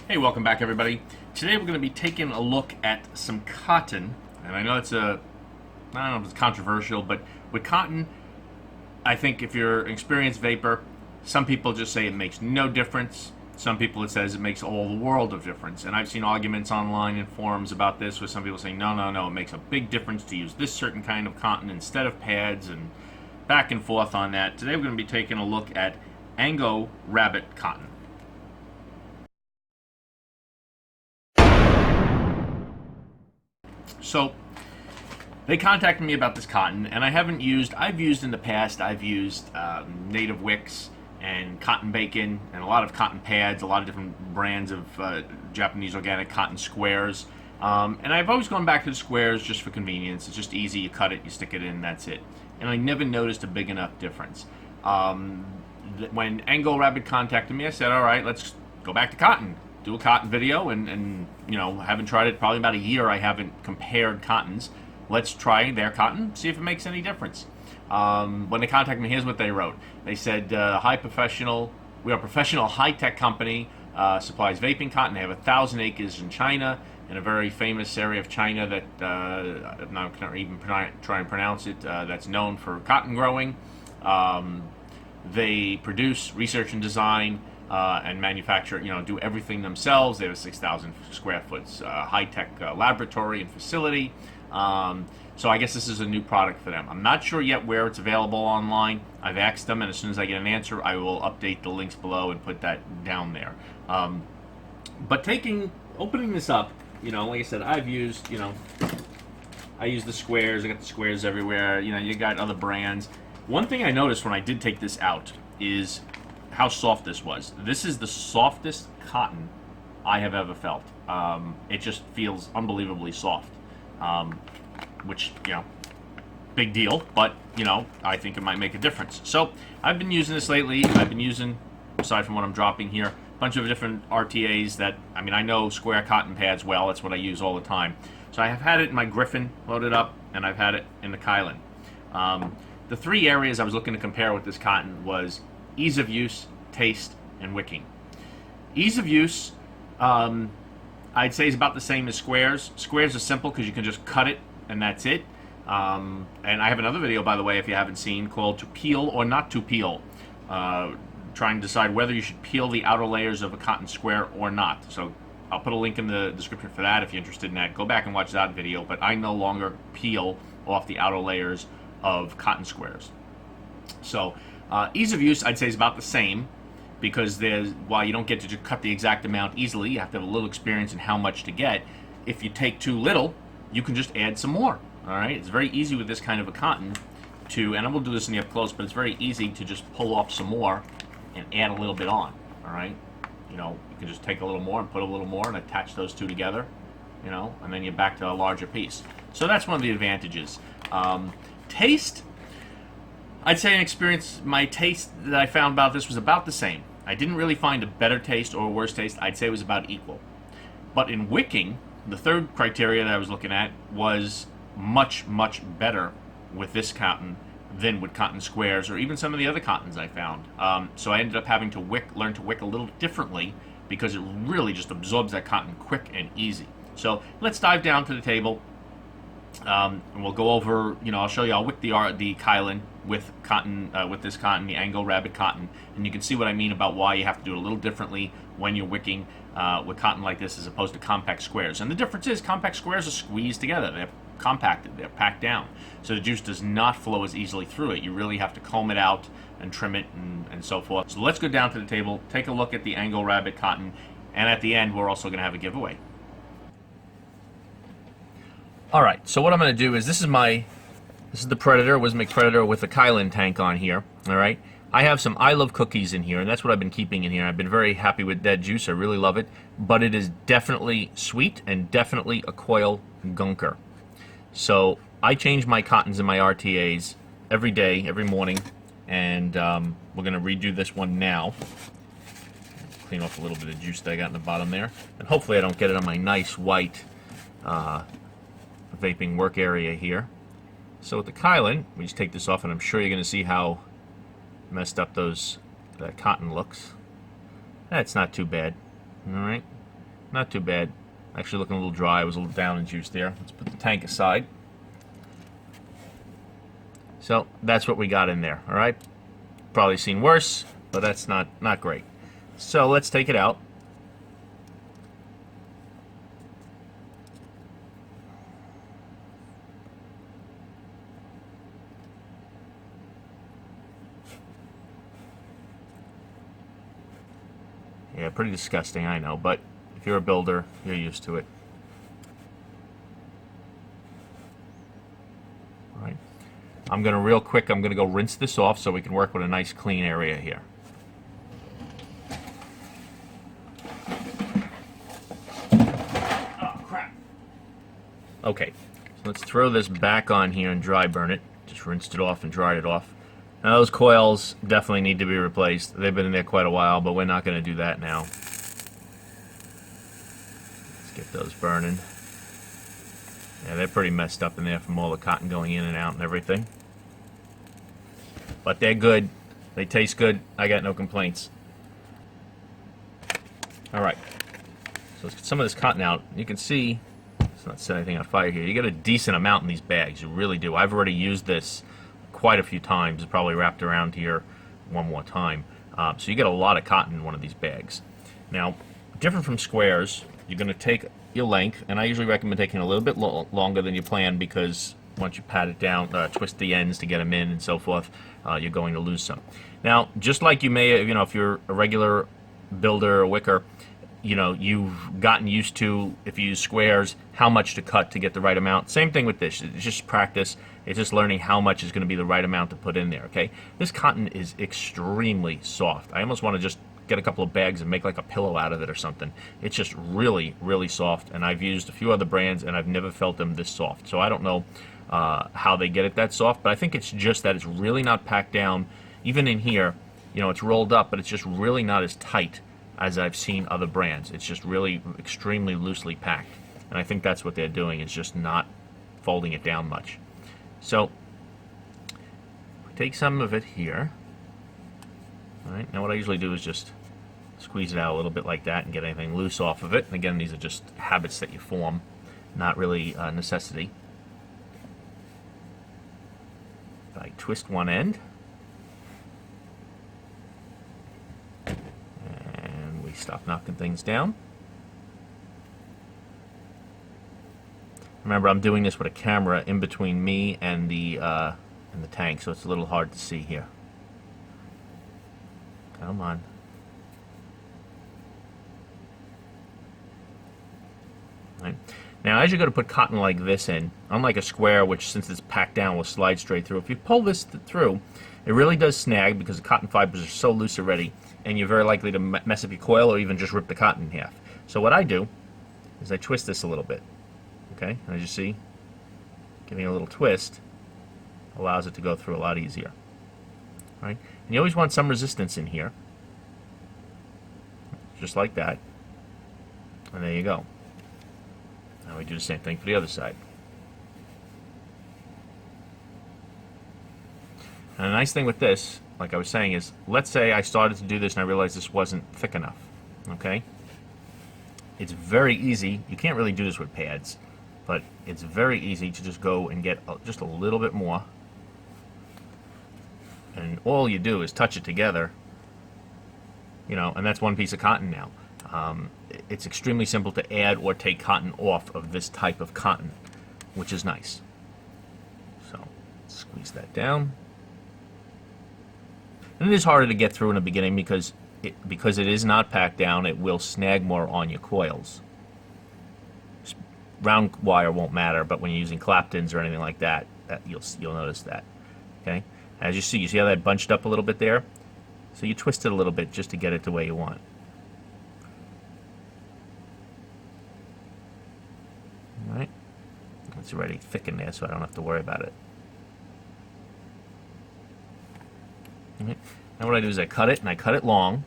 Hey, welcome back everybody. Today we're going to be taking a look at some cotton, and I know it's I don't know if it's controversial, but with cotton, I think if you're an experienced vapor, some people just say it makes no difference. Some people it says it makes all the world of difference, and I've seen arguments online and forums about this with some people saying no, it makes a big difference to use this certain kind of cotton instead of pads, and back and forth on that. Today we're going to be taking a look at Angorabbit Cotton. So they contacted me about this cotton, and I've used in the past, I've used native wicks and cotton bacon and a lot of cotton pads, a lot of different brands of Japanese organic cotton squares. And I've always gone back to the squares just for convenience. It's just easy, you cut it, you stick it in, that's it. And I never noticed a big enough difference. When Angorabbit contacted me, I said, all right, let's go back to cotton. Do a cotton video, and you know, haven't tried it probably about a year. I haven't compared cottons. Let's try their cotton, see if it makes any difference. When they contacted me, here's what they wrote. They said, we are a professional high-tech company, supplies vaping cotton. They have 1,000 acres in China, in a very famous area of China that I'm not going to even try and pronounce it, that's known for cotton growing. They produce, research and design, and manufacture, do everything themselves. They have a 6,000 square foot high-tech laboratory and facility. So I guess this is a new product for them. I'm not sure yet where it's available online. I've asked them, and as soon as I get an answer, I will update the links below and put that down there. But opening this up, like I said, I use the squares. I got the squares everywhere. You got other brands. One thing I noticed when I did take this out is how soft this was. This is the softest cotton I have ever felt. It just feels unbelievably soft, which, big deal, but, I think it might make a difference. So I've been using this lately. I've been using, aside from what I'm dropping here, a bunch of different RTAs that, I know square cotton pads well. That's what I use all the time. So I have had it in my Griffin loaded up, and I've had it in the Kylan. The three areas I was looking to compare with this cotton was ease of use, taste, and wicking. Ease of use, I'd say is about the same as squares. Squares are simple because you can just cut it and that's it. And I have another video, by the way, if you haven't seen, called To Peel or Not to Peel. Trying to decide whether you should peel the outer layers of a cotton square or not. So I'll put a link in the description for that if you're interested in that. Go back and watch that video, but I no longer peel off the outer layers of cotton squares. So ease of use, I'd say, is about the same, because while you don't get to just cut the exact amount easily, you have to have a little experience in how much to get. If you take too little, you can just add some more. All right, it's very easy with this kind of a cotton and I will do this in the up close, but it's very easy to just pull off some more and add a little bit on. All right, you can just take a little more and put a little more and attach those two together, and then you're back to a larger piece. So that's one of the advantages. Taste, I'd say my taste that I found about this was about the same. I didn't really find a better taste or a worse taste. I'd say it was about equal. But in wicking, the third criteria that I was looking at was much, much better with this cotton than with cotton squares or even some of the other cottons I found. So I ended up having to learn to wick a little differently, because it really just absorbs that cotton quick and easy. So let's dive down to the table. And we'll go over, I'll show you, I'll wick the Kylan with cotton, with this cotton, the Angorabbit Cotton, and you can see what I mean about why you have to do it a little differently when you're wicking with cotton like this as opposed to compact squares. And the difference is compact squares are squeezed together. They're compacted, they're packed down, so the juice does not flow as easily through it. You really have to comb it out and trim it and so forth. So let's go down to the table, take a look at the Angorabbit Cotton, and at the end we're also going to have a giveaway. Alright, so what I'm going to do is, this is the Predator, Wismic Predator with the Kylan tank on here. Alright, I have some I Love cookies in here, and that's what I've been keeping in here. I've been very happy with that juice, I really love it, but it is definitely sweet and definitely a coil gunker. So I change my cottons and my RTAs every day, every morning, and we're going to redo this one now. Clean off a little bit of juice that I got in the bottom there, and hopefully I don't get it on my nice white vaping work area here. So with the Kylan, we just take this off, and I'm sure you're going to see how messed up that cotton looks. That's not too bad. All right, not too bad. Actually looking a little dry. I was a little down in juice there. Let's put the tank aside. So that's what we got in there, all right? Probably seen worse, but that's not great. So let's take it out. Yeah, pretty disgusting, I know, but if you're a builder, you're used to it. All right. I'm going to real quick, I'm going to go rinse this off so we can work with a nice clean area here. Oh, crap. Okay, so let's throw this back on here and dry burn it. Just rinsed it off and dried it off. Now those coils definitely need to be replaced. They've been in there quite a while, but we're not going to do that now. Let's get those burning. Yeah, they're pretty messed up in there from all the cotton going in and out and everything. But they're good. They taste good. I got no complaints. Alright. So let's get some of this cotton out. You can see, let's not set anything on fire here. You get a decent amount in these bags. You really do. I've already used this quite a few times. It's probably wrapped around here one more time. So you get a lot of cotton in one of these bags. Now, different from squares, you're going to take your length, and I usually recommend taking a little bit longer than you plan, because once you pat it down, twist the ends to get them in and so forth, you're going to lose some. Now, just like you may, if you're a regular builder or wicker, you've gotten used to, if you use squares, how much to cut to get the right amount. Same thing with this. It's just practice. It's just learning how much is going to be the right amount to put in there, okay? This cotton is extremely soft. I almost want to just get a couple of bags and make like a pillow out of it or something. It's just really, really soft, and I've used a few other brands, and I've never felt them this soft. So I don't know how they get it that soft, but I think it's just that it's really not packed down. Even in here, it's rolled up, but it's just really not as tight as I've seen other brands. It's just really extremely loosely packed, and I think that's what they're doing, is just not folding it down much. So take some of it here. All right, now what I usually do is just squeeze it out a little bit like that and get anything loose off of it. And again, these are just habits that you form, not really a necessity. I twist one end, and we stop knocking things down. Remember, I'm doing this with a camera in between me and the tank, so it's a little hard to see here. Come on. Right. Now, as you're going to put cotton like this in, unlike a square, which since it's packed down will slide straight through, if you pull this through, it really does snag because the cotton fibers are so loose already, and you're very likely to mess up your coil or even just rip the cotton in half. So what I do is I twist this a little bit. Okay, and as you see, giving a little twist allows it to go through a lot easier. Right? And you always want some resistance in here, just like that, and there you go. Now we do the same thing for the other side. And the nice thing with this, like I was saying, is let's say I started to do this and I realized this wasn't thick enough. Okay? It's very easy. You can't really do this with pads, but it's very easy to just go and get just a little bit more. And all you do is touch it together, and that's one piece of cotton now. It's extremely simple to add or take cotton off of this type of cotton, which is nice. So, squeeze that down. And it is harder to get through in the beginning because it is not packed down, it will snag more on your coils. Round wire won't matter, but when you're using Claptons or anything like that, you'll notice that. Okay? As you see how that bunched up a little bit there? So you twist it a little bit just to get it the way you want. Alright. It's already thick in there, so I don't have to worry about it. Alright. Now what I do is I cut it, and I cut it long.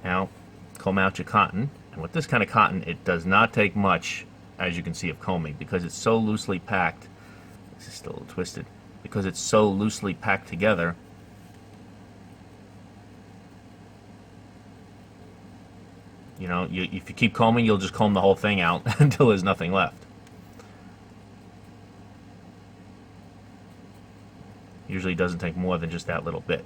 Now, comb out your cotton. And with this kind of cotton, it does not take much, as you can see, of combing, because it's so loosely packed. This is still a little twisted. because it's so loosely packed together. You know, if you keep combing, you'll just comb the whole thing out until there's nothing left. Usually doesn't take more than just that little bit.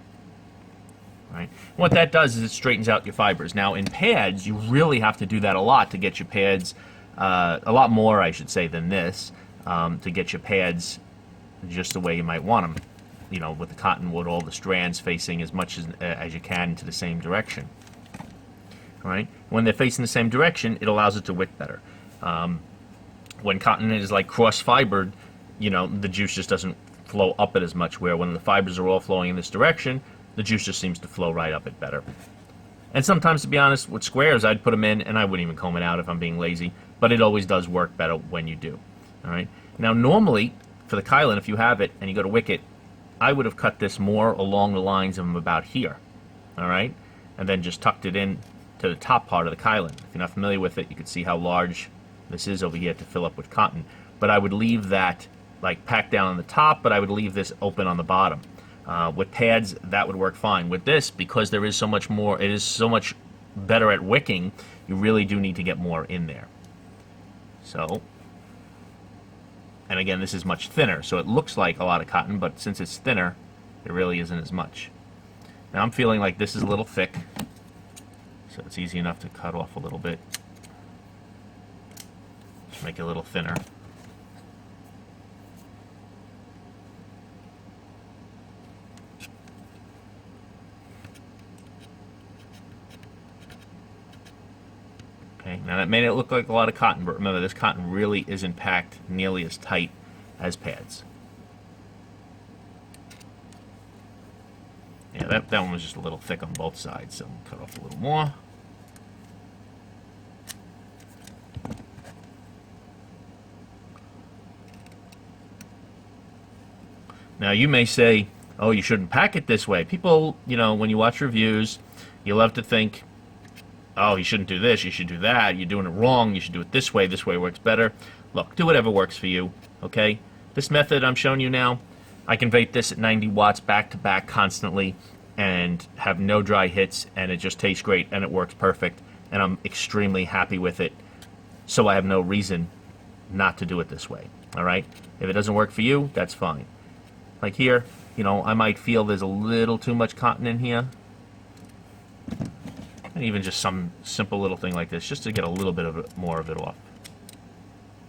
Right? What that does is it straightens out your fibers. Now, in pads, you really have to do that a lot to get your pads, a lot more, I should say, than this, to get your pads just the way you might want them. You know, with the cottonwood, all the strands facing as much as you can into the same direction. All right? When they're facing the same direction, it allows it to wick better. When cotton is like cross-fibered, you know, the juice just doesn't flow up it as much, where when the fibers are all flowing in this direction, the juice just seems to flow right up it better. And sometimes, to be honest, with squares, I'd put them in, and I wouldn't even comb it out if I'm being lazy, but it always does work better when you do. All right? Now, normally, for the Kylan, if you have it and you go to wick it, I would have cut this more along the lines of about here, all right? And then just tucked it in to the top part of the Kylan. If you're not familiar with it, you can see how large this is over here to fill up with cotton. But I would leave that like packed down on the top, but I would leave this open on the bottom. With pads, that would work fine. With this, because there is so much more, it is so much better at wicking, you really do need to get more in there. So, and again, this is much thinner, so it looks like a lot of cotton, but since it's thinner, it really isn't as much. Now I'm feeling like this is a little thick, so it's easy enough to cut off a little bit. Just make it a little thinner. Okay, now that made it look like a lot of cotton, but remember, this cotton really isn't packed nearly as tight as pads. Yeah, that one was just a little thick on both sides, so we'll cut off a little more. Now, you may say, oh, you shouldn't pack it this way. People, you know, when you watch reviews, you love to think, oh, you shouldn't do this, you should do that, you're doing it wrong, you should do it this way works better. Look, do whatever works for you, okay? This method I'm showing you now, I can bake this at 90 watts back to back constantly and have no dry hits, and it just tastes great and it works perfect, and I'm extremely happy with it, so I have no reason not to do it this way, all right? If it doesn't work for you, that's fine. Like here, you know, I might feel there's a little too much cotton in here. And even just some simple little thing like this, just to get a little bit of it, more of it off.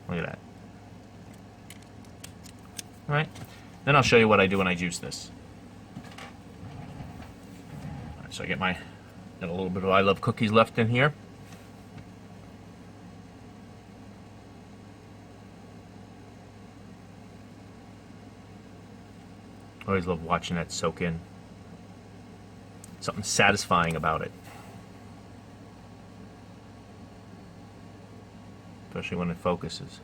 Look at that. All right. Then I'll show you what I do when I juice this. All right, so I got a little bit of I Love Cookies left in here. I always love watching that soak in. Something satisfying about it. Especially when it focuses.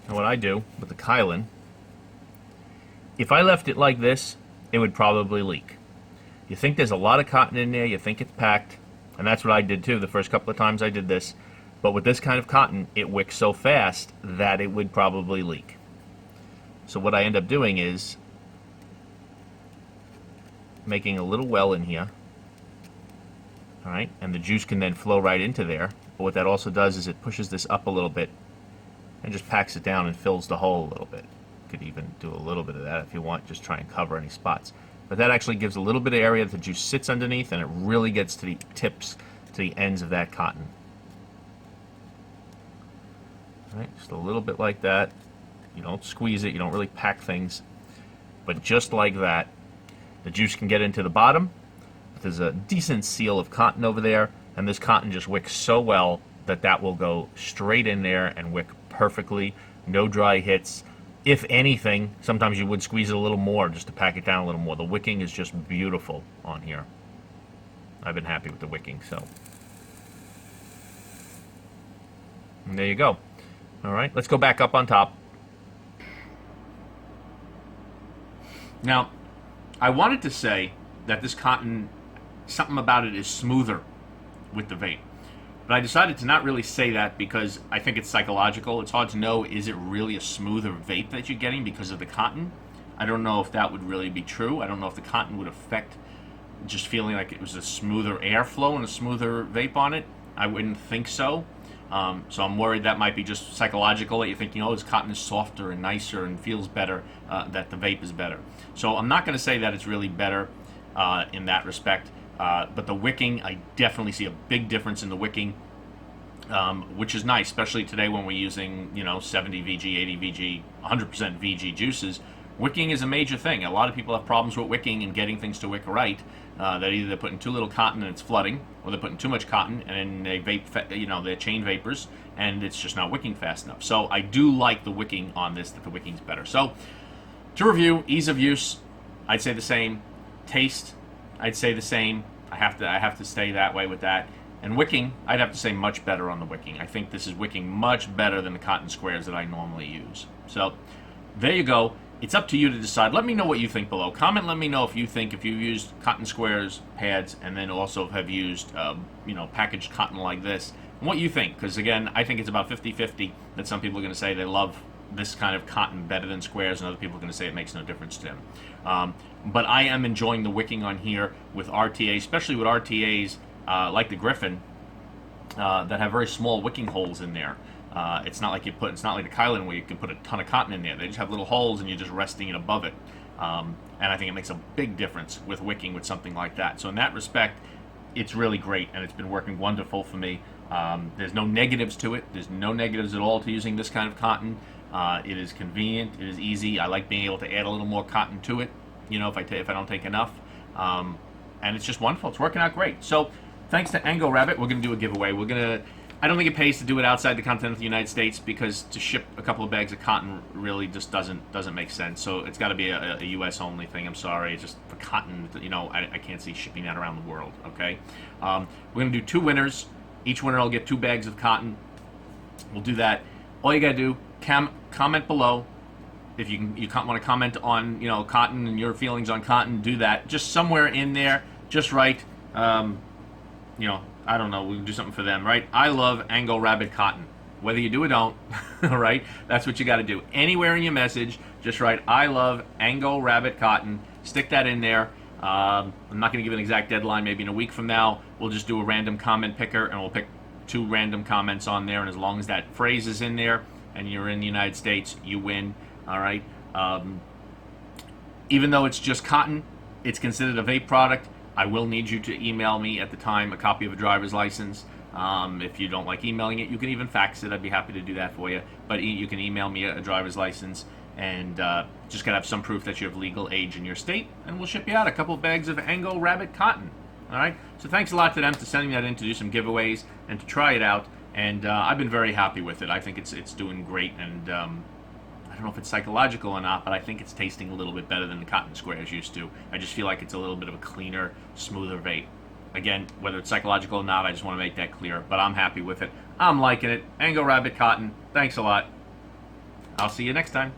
And what I do with the Kylan, if I left it like this, it would probably leak. You think there's a lot of cotton in there, you think it's packed, and that's what I did too the first couple of times I did this. But with this kind of cotton, it wicks so fast that it would probably leak. So what I end up doing is making a little well in here. All right, and the juice can then flow right into there. But what that also does is it pushes this up a little bit and just packs it down and fills the hole a little bit. You could even do a little bit of that if you want, just try and cover any spots. But that actually gives a little bit of area that the juice sits underneath, and it really gets to the tips, to the ends of that cotton. All right, just a little bit like that. You don't squeeze it, you don't really pack things, but just like that, the juice can get into the bottom. There's a decent seal of cotton over there, and this cotton just wicks so well that that will go straight in there and wick perfectly, no dry hits. If anything, sometimes you would squeeze it a little more just to pack it down a little more. The wicking is just beautiful on here. I've been happy with the wicking, so. And there you go. All right, let's go back up on top. Now, I wanted to say that this cotton, something about it is smoother with the vape. But I decided to not really say that because I think it's psychological. It's hard to know, is it really a smoother vape that you're getting because of the cotton? I don't know if that would really be true. I don't know if the cotton would affect just feeling like it was a smoother airflow and a smoother vape on it. I wouldn't think so. So I'm worried that might be just psychological, that you're thinking, oh, this cotton is softer and nicer and feels better, that the vape is better. So I'm not going to say that it's really better in that respect. But the wicking, I definitely see a big difference in the wicking, which is nice, especially today when we're using, 70 VG, 80 VG, 100% VG juices. Wicking is a major thing. A lot of people have problems with wicking and getting things to wick right. That either they're putting too little cotton and it's flooding, or they're putting too much cotton and then they vape, they're chain vapors, and it's just not wicking fast enough. So I do like the wicking on this, that the wicking's better. So to review, ease of use, I'd say the same. Taste, I'd say the same. I have to stay that way with that. And wicking, I'd have to say much better on the wicking. I think this is wicking much better than the cotton squares that I normally use. So there you go. It's up to you to decide. Let me know what you think below. Comment, let me know if you've used cotton squares, pads, and then also have used, packaged cotton like this. And what you think, because again, I think it's about 50-50 that some people are going to say they love this kind of cotton better than squares, and other people are going to say it makes no difference to them. But I am enjoying the wicking on here with RTA, especially with RTAs like the Griffin that have very small wicking holes in there. It's not like it's not like the Kylan where you can put a ton of cotton in there. They just have little holes and you're just resting it above it. And I think it makes a big difference with wicking with something like that. So in that respect, it's really great, and it's been working wonderful for me. There's no negatives to it. There's no negatives at all to using this kind of cotton. It is convenient. It is easy. I like being able to add a little more cotton to it, if I don't take enough. And it's just wonderful. It's working out great. So thanks to Angorabbit, we're going to do a giveaway. I don't think it pays to do it outside the continent of the United States, because to ship a couple of bags of cotton really just doesn't make sense. So it's got to be a U.S. only thing. I'm sorry. It's just for cotton, I can't see shipping that around the world, okay? We're going to do 2 winners. Each winner will get 2 bags of cotton. We'll do that. All you got to do, comment below. If you want to comment on, cotton and your feelings on cotton, do that. Just somewhere in there, just write, I don't know, we can do something for them, right? I love Angorabbit Cotton. Whether you do or don't, all right? That's what you got to do. Anywhere in your message, just write, I love Angorabbit Cotton. Stick that in there. I'm not going to give an exact deadline. Maybe in a week from now, we'll just do a random comment picker, and we'll pick 2 random comments on there. And as long as that phrase is in there and you're in the United States, you win, all right? Even though it's just cotton, it's considered a vape product. I will need you to email me at the time a copy of a driver's license. If you don't like emailing it, you can even fax it. I'd be happy to do that for you. But you can email me a driver's license, and just got to have some proof that you have legal age in your state, and we'll ship you out a couple of bags of Angorabbit Cotton. All right? So thanks a lot to them for sending that in to do some giveaways and to try it out. And I've been very happy with it. I think it's doing great, and I don't know if it's psychological or not, but I think it's tasting a little bit better than the cotton squares used to. I just feel like it's a little bit of a cleaner, smoother vape. Again, whether it's psychological or not, I just want to make that clear. But I'm happy with it. I'm liking it. Angorabbit Cotton. Thanks a lot. I'll see you next time.